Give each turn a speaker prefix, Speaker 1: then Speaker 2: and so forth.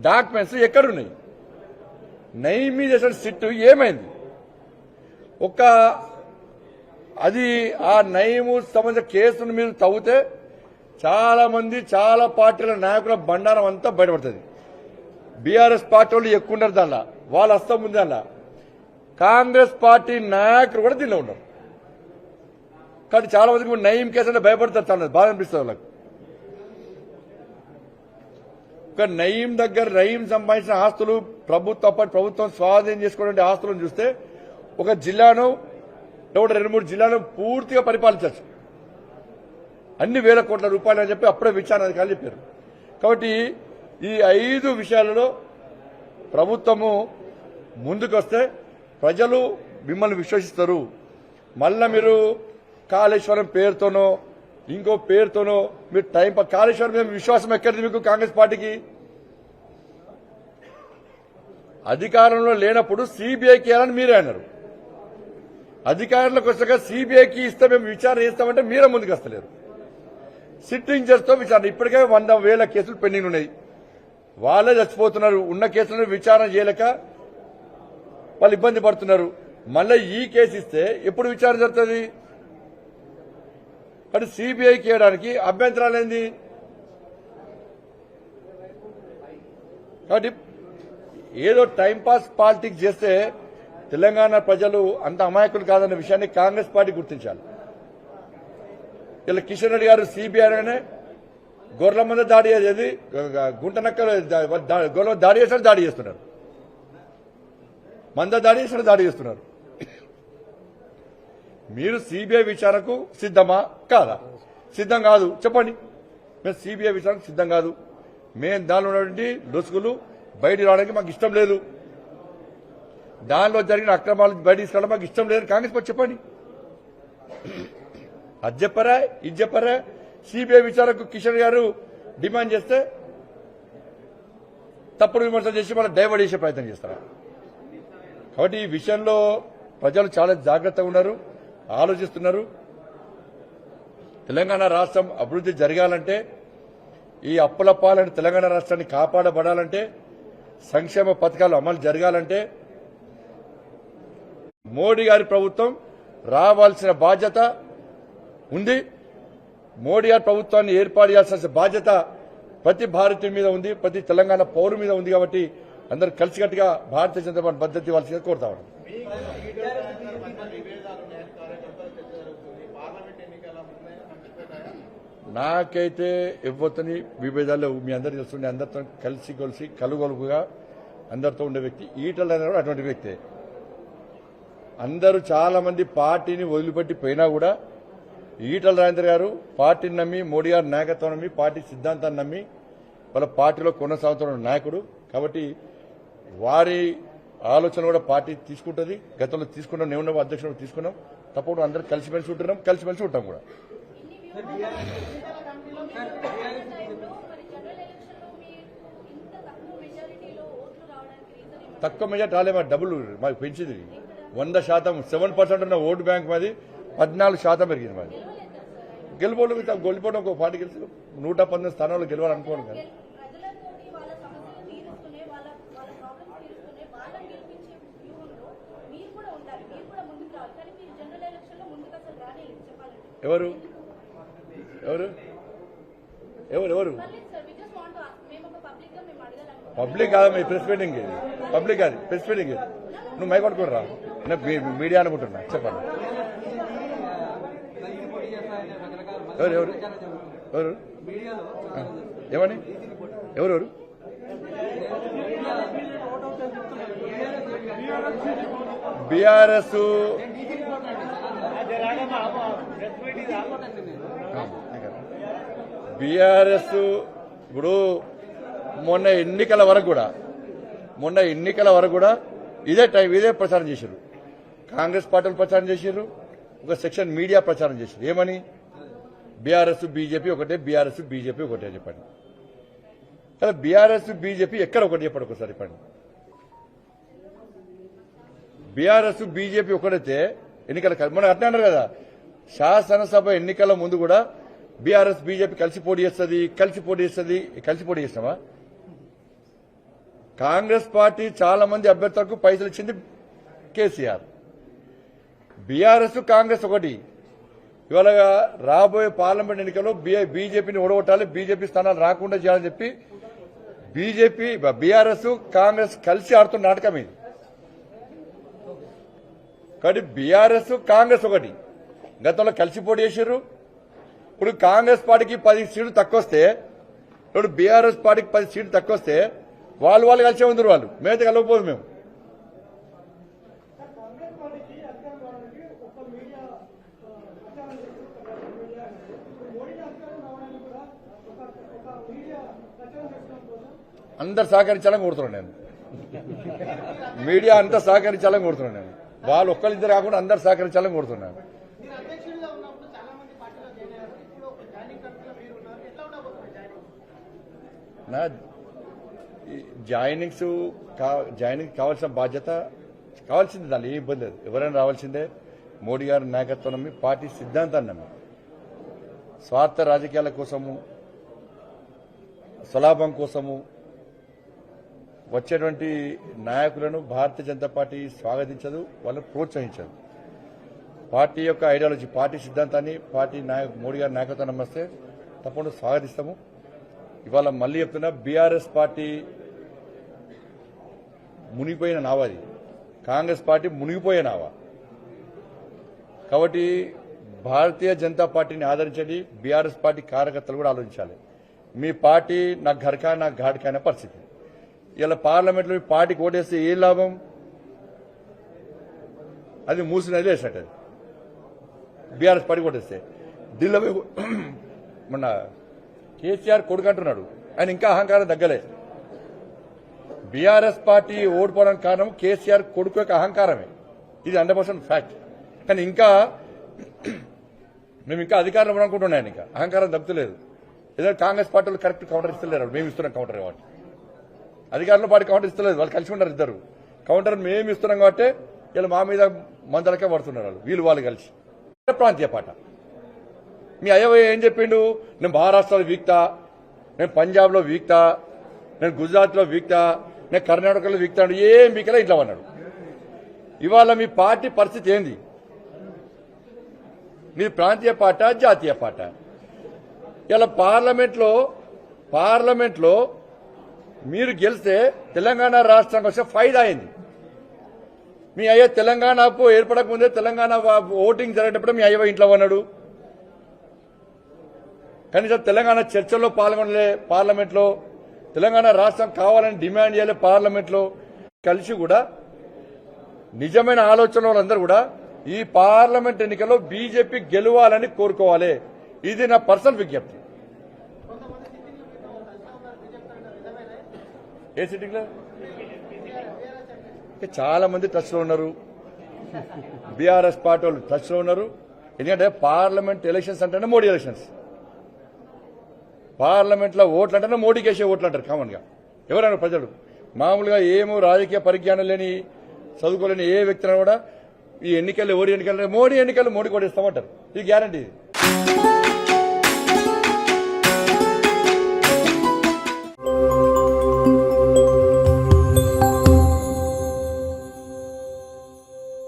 Speaker 1: Documents ఎక్కడున్నాయి? నయీం మీద చేసిన సిట్ ఏమైంది? అది ఆ నయీము సంబంధించిన కేసును మీరు తవ్వితే చాలా మంది చాలా పార్టీల నాయకుల బండారం అంతా బయటపడుతుంది. బీఆర్ఎస్ పార్టీ వాళ్ళు ఎక్కువ ఉన్నారు దానిలో, వాళ్ళ హస్తం ఉంది దానిలో. కాంగ్రెస్ పార్టీ నాయకులు కూడా దీనిలో ఉన్నారు. కానీ చాలా మందికి నయీం కేసు అంటే భయపడతారు, చాలా బాధ అనిపిస్తుంది వాళ్ళకి. ఒక నయీం సంపాదించిన ఆస్తులు ప్రభుత్వం స్వాధీనం చేసుకోవడానికి ఆస్తులను చూస్తే ఒక జిల్లాను 2-3 జిల్లాను పూర్తిగా పరిపాలించవచ్చు, అన్ని వేల కోట్ల రూపాయలు అని చెప్పి అప్పుడే విచారణ అధికారులు చెప్పారు. కాబట్టి ఈ 5 విషయాలలో ప్రభుత్వము ముందుకొస్తే ప్రజలు మిమ్మల్ని విశ్వసిస్తారు. మళ్ళా మీరు కాళేశ్వరం పేరుతోనో ఇంకో పేరుతోనో మీరు కాళేశ్వరం మీద విశ్వాసం ఎక్కడిది మీకు? కాంగ్రెస్ పార్టీకి అధికారంలో లేనప్పుడు సిబిఐకి ఇవ్వాలని మీరే అన్నారు. అధికారంలోకి వచ్చాక సిబిఐకి ఇస్తే మేము విచారణ చేస్తామంటే మీరే ముందుకు వస్తలేరు. సిట్టింగ్ జడ్జితో విచారణ ఇప్పటికే 100,000 కేసులు పెండింగ్ ఉన్నాయి. వాళ్ళే చచ్చిపోతున్నారు. ఉన్న కేసులను విచారణ చేయలేక వాళ్ళు ఇబ్బంది పడుతున్నారు. మళ్ళీ ఈ కేసు ఇస్తే ఎప్పుడు విచారణ జరుగుతుంది? అంటే సిబిఐకి ఇవ్వడానికి అభ్యంతరాలు ఏంది? కాబట్టి ఏదో టైంపాస్ పాలిటిక్స్ చేస్తే తెలంగాణ ప్రజలు అంత అమాయకులు కాదన్న విషయాన్ని కాంగ్రెస్ పార్టీ గుర్తించాలి. ఇలా కిషన్ రెడ్డి గారు సిబిఐ అనగానే గొర్రెల మంది దాడి చేసేది, గుంటనక్కలు గొర్రెల దాడి చేసినట్టు దాడి చేస్తున్నారు, మంద దాడి చేసినట్టు దాడి చేస్తున్నారు. మీరు సిబిఐ విచారణకు సిద్ధమా కాదా? సిద్ధం కాదు చెప్పండి. మేము సిబిఐ విచారణకు సిద్ధం కాదు. మేము దానిలో ఉన్నటువంటి లొసుగులు బయటికి రావడానికి మాకు ఇష్టం లేదు. దానిలో జరిగిన అక్రమాలు బయట తీసుకురావడం మాకు ఇష్టం లేదు. కాంగ్రెస్ పార్టీ చెప్పండి. అది చెప్పరా ఇది చెప్పరా? సిబిఐ విచారణకు కిషన్ గారు డిమాండ్ చేస్తే తప్పుడు విమర్శలు చేసి మళ్ళీ డైవర్ట్ చేసే ప్రయత్నం చేస్తారా? కాబట్టి ఈ విషయంలో ప్రజలు చాలా జాగ్రత్తగా ఉన్నారు, ఆలోచిస్తున్నారు. తెలంగాణ రాష్ట్రం అభివృద్ధి జరగాలంటే, ఈ అప్పుల పాలన తెలంగాణ రాష్ట్రాన్ని కాపాడబడాలంటే, సంక్షేమ పథకాలు అమలు జరగాలంటే మోడీ గారి ప్రభుత్వం రావాల్సిన బాధ్యత ఉంది. మోడీ గారి ప్రభుత్వాన్ని ఏర్పాటు చేయాల్సిన బాధ్యత ప్రతి భారతీయుడి మీద ఉంది, ప్రతి తెలంగాణ పౌరు మీద ఉంది. కాబట్టి అందరూ కలిసికట్టుగా భారతీయ జనతా పార్టీ మద్దతు ఇవ్వాల్సిందిగా కోరుతా ఉన్నాం. నాకైతే ఇవ్వతని విభేదాలు మీ అందరూ తెలుస్తుండే, అందరితో కలిసి కలుగొలుపుగా అందరితో ఉండే వ్యక్తి ఈటల రాజేందర్ అటువంటి వ్యక్తే. అందరూ చాలా మంది పార్టీని వదిలిపెట్టి పోయినా కూడా ఈటల రాజేందర్ గారు పార్టీని నమ్మి, మోడీ గారి నాయకత్వం నమ్మి, పార్టీ సిద్ధాంతాన్ని నమ్మి వాళ్ళ పార్టీలో కొనసాగుతున్న నాయకుడు. కాబట్టి వారి ఆలోచన కూడా పార్టీ తీసుకుంటుంది. గతంలో తీసుకున్నాం, నేను అధ్యక్షుడు తీసుకున్నాం. తప్పకుండా అందరూ కలిసిమెలిసి ఉంటున్నాం, కలిసిమెలిసి ఉంటాం కూడా. తక్కువ మెజార్టీ రాలే, మా డబ్బులు మాకు పెంచింది 100%. 7% ఉన్న ఓటు బ్యాంక్ మాది 14% పెరిగింది. మాది గెలిపోవడం ఒక పార్టీ గెలిచి 119 స్థానాల్లో గెలవాలనుకోవడం కదా. ఎవరు ఎవరు ఎవరు ఎవరు పబ్లిక్ కాదా? మీ ప్రెస్ మీటింగ్ ఇది పబ్లిక్ కాదు, ప్రెస్ మీటింగ్ ఇది. నువ్వు మైక్ కొట్టుకుని రా, మీడియా అనుకుంటున్నా. చెప్పండి ఎవరు ఎవరు ఎవరు ఏమని ఎవరెవరు? బీఆర్ఎస్ ఇప్పుడు మొన్న ఎన్నికల వరకు కూడా ఇదే ప్రచారం చేశారు. కాంగ్రెస్ పార్టీలు ప్రచారం చేశారు, ఒక సెక్షన్ మీడియా ప్రచారం చేశారు. ఏమని? బీఆర్ఎస్ బీజేపీ ఒకటే, బీఆర్ఎస్ బీజేపీ ఒకటే చెప్పండి. కదా బీఆర్ఎస్ బీజేపీ ఎక్కడ ఒకటి చెప్పండి ఒకసారి చెప్పండి. బీఆర్ఎస్ బీజేపీ ఒకటైతే ఎన్నికల మనం అట్లా అన్నారు కదా, శాసనసభ ఎన్నికల ముందు కూడా బీఆర్ఎస్ బీజేపీ కలిసి పోటీ చేస్తుంది. కలిసి పోటీ చేస్తామా? కాంగ్రెస్ పార్టీ చాలా మంది అభ్యర్థులకు పైసలు ఇచ్చింది కేసీఆర్. బీఆర్ఎస్ కాంగ్రెస్ ఒకటి. ఇవాళ రాబోయే పార్లమెంట్ ఎన్నికల్లో బీజేపీని ఓడగొట్టాలి, బీజేపీ స్థానాలు రాకుండా చేయాలని చెప్పి బీఆర్ఎస్ కాంగ్రెస్ కలిసి ఆడుతున్న నాటకం ఇది. కాబట్టి బీఆర్ఎస్ కాంగ్రెస్ ఒకటి. గతంలో కలిసి పోటీ చేశారు. ఇప్పుడు కాంగ్రెస్ పార్టీకి 10 సీట్లు తక్కువ వస్తే, ఇప్పుడు బీఆర్ఎస్ పార్టీకి 10 సీట్లు తక్కువ వస్తే వాళ్ళు కలిసే ఉందరు. వాళ్ళు మేమైతే కలవకపోదు. మేము అందరు సహకరించాలని కోరుతున్నాను. నేను మీడియా అంతా సహకరించాలని కోరుతున్నాను. నేను వాళ్ళు ఒక్కరిద్దరు కాకుండా అందరు సహకరించాలని కోరుతున్నాను. నా జాయినింగ్ కావాల్సిన బాధ్యత కావాల్సింది, దాని ఏ ఇబ్బంది లేదు. ఎవరైనా రావాల్సిందే. మోడీ గారి నాయకత్వం నమ్మి, పార్టీ సిద్ధాంతాన్ని నమ్మి, స్వార్థ రాజకీయాల కోసము, స్వలాభం కోసము వచ్చేటువంటి నాయకులను భారతీయ జనతా పార్టీ స్వాగతించదు, వాళ్ళని ప్రోత్సహించదు. పార్టీ యొక్క ఐడియాలజీ, పార్టీ సిద్ధాంతాన్ని, పార్టీ మోడీ గారి నాయకత్వం నమ్మస్తే తప్పకుండా స్వాగతిస్తాము. ఇవాళ మళ్లీ చెప్తున్నా, బీఆర్ఎస్ పార్టీ మునిగిపోయిన నావది, కాంగ్రెస్ పార్టీ మునిగిపోయే నావ. కాబట్టి భారతీయ జనతా పార్టీని ఆదరించండి. బీఆర్ఎస్ పార్టీ కార్యకర్తలు కూడా ఆలోచించాలి. మీ పార్టీ నా ఘర్కా నా ఘాట్కా అనే పరిస్థితి. ఇలా పార్లమెంట్లో మీ పార్టీకి ఓటేస్తే ఏ లాభం? అది మూసినది వేసినట్టు. బీఆర్ఎస్ పార్టీ ఓటేస్తే ఢిల్లీ మొన్న కేసీఆర్ కొడుకు అంటున్నాడు. ఆయన ఇంకా అహంకారం తగ్గలే. బీఆర్ఎస్ పార్టీ ఓడిపోవడానికి కారణం కేసీఆర్ కొడుకు యొక్క అహంకారమే. ఇది 100% ఫ్యాక్ట్. కానీ ఇంకా మేము ఇంకా అధికారంలో అనుకుంటున్నాను. ఇంకా అహంకారం తగ్గుతలేదు. ఏదైనా కాంగ్రెస్ పార్టీలు కరెక్ట్ కౌంటర్ ఇస్తలేరు. మేము ఇస్తున్నాం కౌంటర్. కాబట్టి అధికారంలో పార్టీ కౌంటర్ ఇస్తలేదు. వాళ్ళు కలిసి ఉన్నారు ఇద్దరు. కౌంటర్ మేము ఇస్తున్నాం కాబట్టి ఇలా మా మీద మందలకే పడుతున్నారు వాళ్ళు కలిసి. ప్రాంతీయ పాట మీ అయ్యవయ్య ఏం చెప్పిండు? నేను మహారాష్ట్రలో వీక్తా, నేను పంజాబ్లో వీక్తా, నేను గుజరాత్లో వీక్తా, నేను కర్ణాటకలో వీక్తాడు. ఏం వీకలా ఇట్లా అన్నాడు. ఇవాళ మీ పార్టీ పరిస్థితి ఏంది? మీ ప్రాంతీయ పాట, జాతీయ పాట. ఇలా పార్లమెంట్లో మీరు గెలిస్తే తెలంగాణ రాష్ట్రానికి వస్తే ఫైదా అయింది. మీ అయ్య తెలంగాణకు ఏర్పడక ముందే తెలంగాణ ఓటింగ్ జరిగేటప్పుడు మీ అయ్య ఇంట్లో ఉన్నాడు. కనీసం తెలంగాణ చర్చల్లో పాల్గొనలే. పార్లమెంట్లో తెలంగాణ రాష్ట్రం కావాలని డిమాండ్ చేయలే. పార్లమెంట్లో కలిసి కూడా నిజమైన ఆలోచన వాళ్ళందరూ కూడా ఈ పార్లమెంట్ ఎన్నికల్లో బీజేపీ గెలవాలని కోరుకోవాలి. ఇది నా పర్సనల్ విజ్ఞప్తి. ఏ సిట్టింగ్ లో చాలా మంది టచ్ లో ఉన్నారు. బీఆర్ఎస్ పార్టీ వాళ్ళు టచ్ లో ఉన్నారు. ఎందుకంటే పార్లమెంట్ ఎలక్షన్స్ అంటేనే మోడీ ఎలక్షన్స్. పార్లమెంట్ లో ఓట్లు అంటేనే మోడీకి వేసే ఓట్లు అంటారు కామన్ గా. ఎవరైనా ప్రజలు మామూలుగా ఏమో రాజకీయ పరిజ్ఞానం లేని, చదువుకోలేని ఏ వ్యక్తిని కూడా ఈ ఎన్నికల్లో మోడీ ఎన్నికలు మోడీ కొట్టేస్తామంటారు. ఇది గ్యారంటీ.